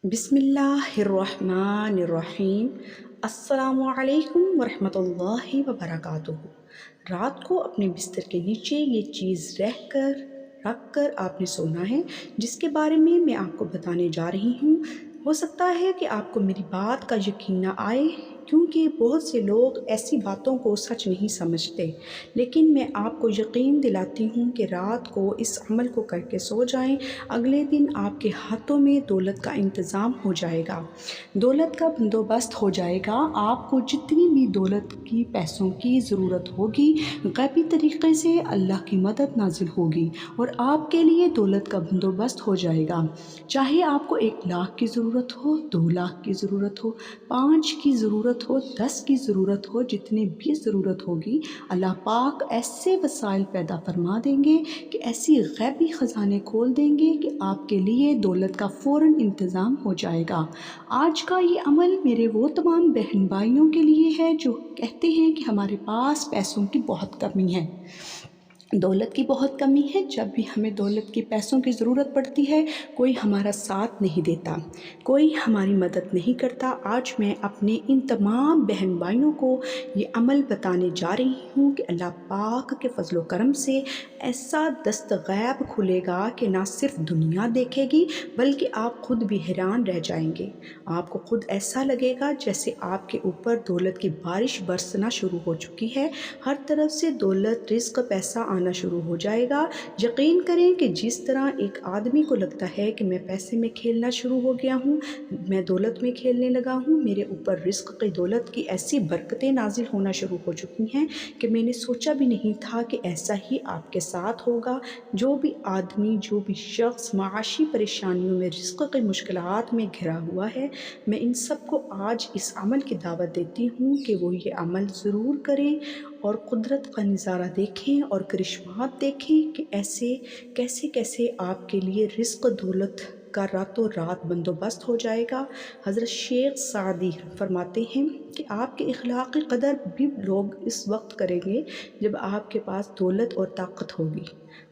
बिस्मिल्लाहिर्रहमानिर्रहीम। अस्सलामु अलैकुम वरहमतुल्लाहि वबरकातुहू। रात को अपने बिस्तर के नीचे ये चीज़ रख कर आपने सोना है, जिसके बारे में मैं आपको बताने जा रही हूँ। हो सकता है कि आपको मेरी बात का यकीन ना आए, क्योंकि बहुत से लोग ऐसी बातों को सच नहीं समझते, लेकिन मैं आपको यकीन दिलाती हूँ कि रात को इस अमल को करके सो जाएं, अगले दिन आपके हाथों में दौलत का इंतज़ाम हो जाएगा, दौलत का बंदोबस्त हो जाएगा। आपको जितनी भी दौलत की, पैसों की ज़रूरत होगी, गैबी तरीक़े से अल्लाह की मदद नाजिल होगी और आपके लिए दौलत का बंदोबस्त हो जाएगा। चाहे आपको 1 लाख की ज़रूरत हो, 2 लाख की ज़रूरत हो, 5 की ज़रूरत हो, 10 की ज़रूरत हो, जितने भी ज़रूरत होगी, अल्लाह पाक ऐसे वसाइल पैदा फरमा देंगे कि ऐसी गैबी ख़जाने खोल देंगे कि आपके लिए दौलत का फ़ौरन इंतज़ाम हो जाएगा। आज का ये अमल मेरे वो तमाम बहन भाइयों के लिए है जो कहते हैं कि हमारे पास पैसों की बहुत कमी है, दौलत की बहुत कमी है। जब भी हमें दौलत की, पैसों की ज़रूरत पड़ती है, कोई हमारा साथ नहीं देता, कोई हमारी मदद नहीं करता। आज मैं अपने इन तमाम बहन भाइयों को ये अमल बताने जा रही हूँ कि अल्लाह पाक के फजलो करम से ऐसा दस्त गैब खुलेगा कि ना सिर्फ दुनिया देखेगी, बल्कि आप खुद भी हैरान रह जाएंगे। आपको खुद ऐसा लगेगा जैसे आपके ऊपर दौलत की बारिश बरसना शुरू हो चुकी है। हर तरफ से दौलत, रिज़्क़, पैसा आना शुरू हो जाएगा। यकीन करें कि जिस तरह एक आदमी को लगता है कि मैं पैसे में खेलना शुरू हो गया हूँ, मैं दौलत में खेलने लगा हूँ, मेरे ऊपर रिज़्क़ की, दौलत की ऐसी बरकतें नाजिल होना शुरू हो चुकी हैं कि मैंने सोचा भी नहीं था कि ऐसा ही आपके साथ होगा। जो भी आदमी, जो भी शख्स माशी परेशानियों में, रिज़्क़ की मुश्किलात में घिरा हुआ है, मैं इन सब को आज इस अमल की दावत देती हूँ कि वो ये अमल ज़रूर करें और कुदरत का नज़ारा देखें और करिश्मात देखें कि ऐसे कैसे कैसे आपके लिए रिज़्क़, दौलत का रातों रात बंदोबस्त हो जाएगा। हज़रत शेख सादी फरमाते हैं कि आपके इखलाक़ की कदर भी लोग इस वक्त करेंगे जब आपके पास दौलत और ताकत होगी।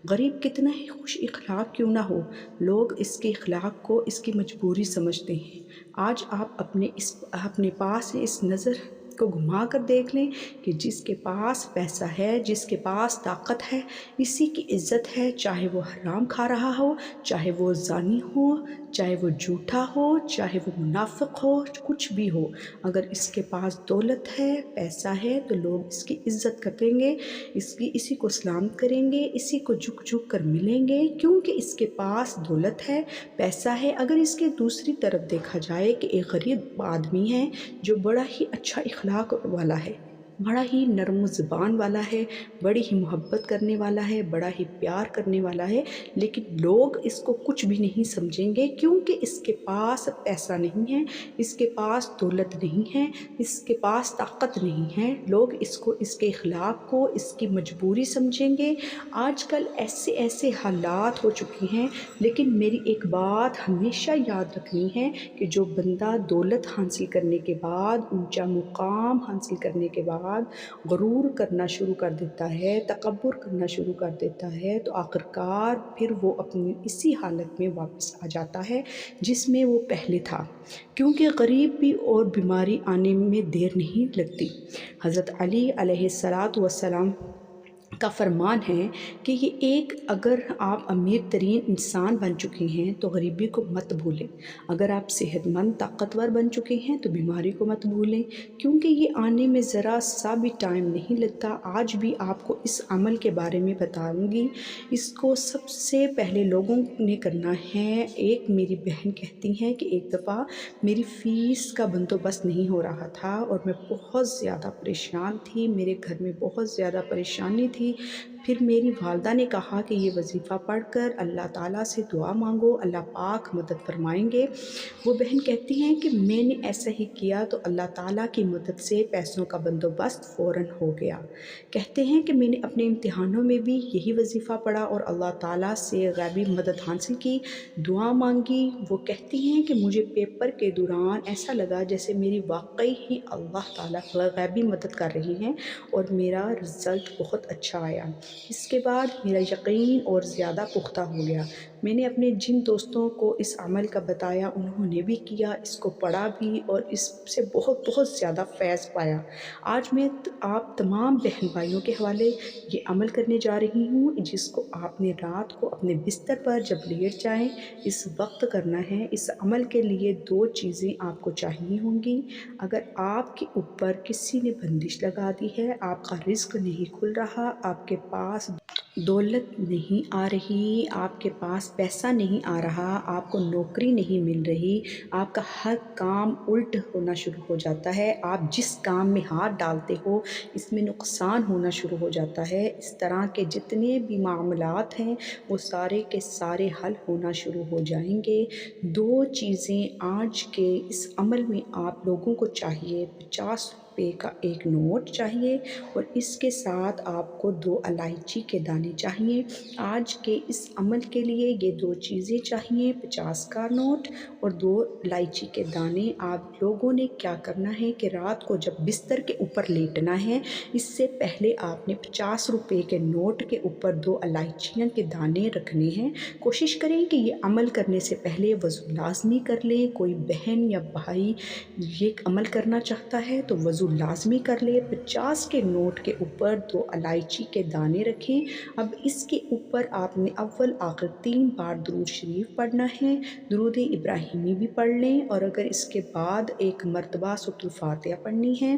गरीब कितना ही खुश इखलाक़ क्यों ना हो, लोग इसके इखलाक़ को इसकी मजबूरी समझते हैं। आज आप अपने पास इस नज़र को घुमा कर देख लें कि जिसके पास पैसा है, जिसके पास ताकत है, इसी की इज़्ज़त है, चाहे वो हराम खा रहा हो, चाहे वो ज़ानी हो, चाहे वो झूठा हो, चाहे वो मुनाफ़िक हो, कुछ भी हो। अगर इसके पास दौलत है, पैसा है, तो लोग इसकी इज़्ज़त करेंगे, इसी को सलाम करेंगे, इसी को झुक झुक कर मिलेंगे, क्योंकि इसके पास दौलत है, पैसा है। अगर इसके दूसरी तरफ देखा जाए कि एक गरीब आदमी है जो बड़ा ही अच्छा इखलाक वाला है, बड़ा ही नरम ज़ुबान वाला है, बड़ी ही मोहब्बत करने वाला है, बड़ा ही प्यार करने वाला है, लेकिन लोग इसको कुछ भी नहीं समझेंगे, क्योंकि इसके पास पैसा नहीं है, इसके पास दौलत नहीं है, इसके पास ताकत नहीं है। लोग इसको, इसके इखलाक को, इसकी मजबूरी समझेंगे। आजकल ऐसे ऐसे हालात हो चुके हैं, लेकिन मेरी एक बात हमेशा याद रखनी है कि जो बंदा दौलत हासिल करने के बाद, ऊंचा मुकाम हासिल करने के बाद गुरूर करना शुरू कर देता है, तकब्बुर करना शुरू कर देता है, तो आखिरकार फिर वो अपनी इसी हालत में वापस आ जाता है जिसमें वो पहले था, क्योंकि गरीब भी और बीमारी आने में देर नहीं लगती। हज़रत अली अलैहिस्सलातु वस्सलाम का फरमान है कि ये एक, अगर आप अमीर तरीन इंसान बन चुके हैं तो गरीबी को मत भूलें, अगर आप सेहतमंद, ताकतवर बन चुके हैं तो बीमारी को मत भूलें, क्योंकि ये आने में ज़रा सा भी टाइम नहीं लगता। आज भी आपको इस अमल के बारे में बताऊंगी। इसको सबसे पहले लोगों ने करना है। एक मेरी बहन कहती हैं कि एक दफ़ा मेरी फ़ीस का बंदोबस्त नहीं हो रहा था और मैं बहुत ज़्यादा परेशान थी, मेरे घर में बहुत ज़्यादा परेशानी थी। फिर मेरी वालदा ने कहा कि ये वजीफ़ा पढ़कर अल्लाह ताला से दुआ मांगो, अल्लाह पाक मदद फरमाएंगे। वो बहन कहती हैं कि मैंने ऐसा ही किया तो अल्लाह ताला की मदद से पैसों का बंदोबस्त फ़ौरन हो गया। कहते हैं कि मैंने अपने इम्तिहानों में भी यही वजीफ़ा पढ़ा और अल्लाह ताला से गैबी मदद हासिल की, दुआ मांगी। वो कहती हैं कि मुझे पेपर के दौरान ऐसा लगा जैसे मेरी वाकई ही अल्लाह ताला गैबी मदद कर रही हैं और मेरा रिज़ल्ट बहुत अच्छा आया। इसके बाद मेरा यकीन और ज़्यादा पुख्ता हो गया। میں نے اپنے جن دوستوں کو اس عمل کا بتایا انہوں نے بھی کیا، اس کو پڑھا بھی اور اس سے بہت بہت زیادہ فیض پایا۔ آج میں آپ تمام بہن بھائیوں کے حوالے یہ عمل کرنے جا رہی ہوں، جس کو آپ نے رات کو اپنے بستر پر جب لیٹ جائیں اس وقت کرنا ہے۔ اس عمل کے لیے 2 چیزیں آپ کو چاہیے ہوں گی۔ اگر آپ کے اوپر کسی نے بندش لگا دی ہے، آپ کا رزق نہیں کھل رہا، آپ کے پاس دولت نہیں آ رہی، آپ کے پاس پیسہ نہیں آ رہا، آپ کو نوکری نہیں مل رہی، آپ کا ہر کام الٹ ہونا شروع ہو جاتا ہے، آپ جس کام میں ہاتھ ڈالتے ہو اس میں نقصان ہونا شروع ہو جاتا ہے، اس طرح کے جتنے بھی معاملات ہیں وہ سارے کے سارے حل ہونا شروع ہو جائیں گے۔ 2 چیزیں آج کے اس عمل میں آپ لوگوں کو چاہیے۔ 50 روپے کا ایک نوٹ چاہیے اور اس کے ساتھ آپ کو 2 الائچی کے دانے چاہیے۔ آج کے اس عمل کے لیے یہ 2 چیزیں چاہیے، 50 کا نوٹ اور 2 الائچی کے دانے۔ آپ لوگوں نے کیا کرنا ہے کہ رات کو جب بستر کے اوپر لیٹنا ہے، اس سے پہلے آپ نے 50 روپے کے نوٹ کے اوپر 2 الائچیاں کے دانے رکھنے ہیں۔ کوشش کریں کہ یہ عمل کرنے سے پہلے وضو لازمی کر لیں۔ کوئی بہن یا بھائی یہ عمل کرنا چاہتا ہے تو وضو لازمی کر لے۔ 50 کے نوٹ کے اوپر 2 الائچی کے دانے رکھیں۔ اب اس کے اوپر آپ نے اول آخر 3 بار درود شریف پڑھنا ہے، درود ابراہیمی بھی پڑھ لیں اور اگر اس کے بعد ایک مرتبہ سورۃ الفاتحہ پڑھنی ہے۔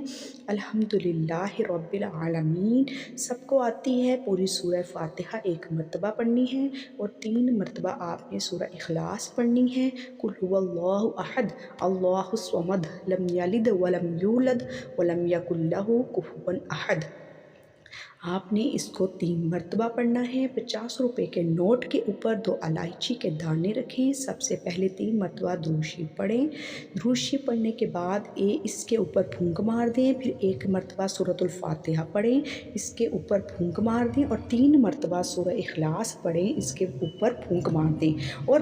الحمدللہ رب العالمین سب کو آتی ہے، پوری سورہ فاتحہ ایک مرتبہ پڑھنی ہے اور 3 مرتبہ آپ نے سورہ اخلاص پڑھنی ہے۔ قل هو اللہ احد اللہ الصمد لم یلد ولم یولد ولم یکن لہ کفوا احد۔ آپ نے اس کو 3 مرتبہ پڑھنا ہے۔ 50 روپے کے نوٹ کے اوپر 2 الائچی کے دانے رکھیں۔ سب سے پہلے 3 مرتبہ درود شریف پڑھیں۔ درود شریف پڑھنے کے بعد اس کے اوپر پھونک مار دیں، پھر 1 مرتبہ سورۃ الفاتحہ پڑھیں، اس کے اوپر پھونک مار دیں اور 3 مرتبہ سورہ اخلاص پڑھیں، اس کے اوپر پھونک مار دیں اور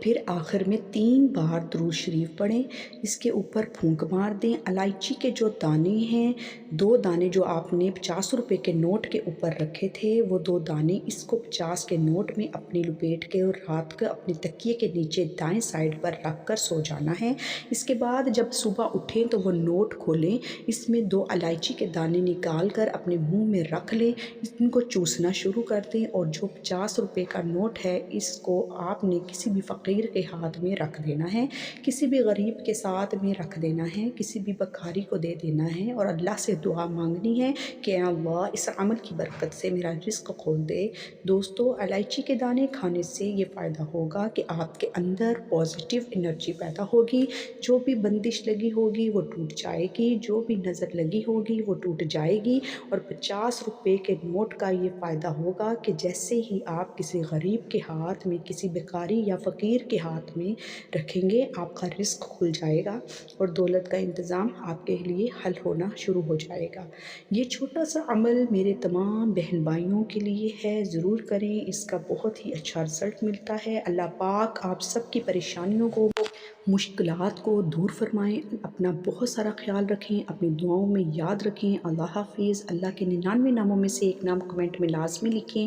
پھر آخر میں 3 بار درود شریف پڑھیں، اس کے اوپر پھونک مار دیں۔ الائچی کے جو دانے ہیں، 2 دانے جو آپ نے 50 روپے کے نوٹ کے اوپر رکھے تھے، وہ 2 دانے اس کو 50 کے نوٹ میں اپنی لپیٹ کے اور رات کو اپنے تکیے کے نیچے دائیں سائڈ پر رکھ کر سو جانا ہے۔ اس کے بعد جب صبح اٹھیں تو وہ نوٹ کھولیں، اس میں 2 الائچی کے دانے نکال کر اپنے منہ میں رکھ لیں، ان کو چوسنا شروع کر دیں اور جو 50 روپے کا نوٹ ہے اس کو آپ نے کسی بھی فقیر کے ہاتھ میں رکھ دینا ہے، کسی بھی غریب کے ساتھ میں رکھ دینا ہے، کسی بھی بکاری کو دے دینا ہے اور اللہ سے دعا مانگنی ہے کہ اے اللہ اس عمل کی برکت سے میرا رزق کھول دے۔ دوستو، الائچی کے دانے کھانے سے یہ فائدہ ہوگا کہ آپ کے اندر پازیٹیو انرجی پیدا ہوگی، جو بھی بندش لگی ہوگی وہ ٹوٹ جائے گی، جو بھی نظر لگی ہوگی وہ ٹوٹ جائے گی اور 50 روپے کے نوٹ کا یہ فائدہ ہوگا کہ جیسے ہی آپ کسی غریب کے ہاتھ میں، کسی بیکاری یا فقیر کے ہاتھ میں رکھیں گے، آپ کا رزق کھل جائے گا اور دولت کا انتظام آپ کے لیے حل ہونا شروع ہو جائے گا۔ یہ چھوٹا سا عمل میرے تمام بہن بھائیوں کے لیے ہے، ضرور کریں، اس کا بہت ہی اچھا رزلٹ ملتا ہے۔ اللہ پاک آپ سب کی پریشانیوں کو، مشکلات کو دور فرمائیں۔ اپنا بہت سارا خیال رکھیں، اپنی دعاؤں میں یاد رکھیں۔ اللہ حافظ۔ اللہ کے 99 ناموں میں سے ایک نام کمنٹ میں لازمی لکھیں۔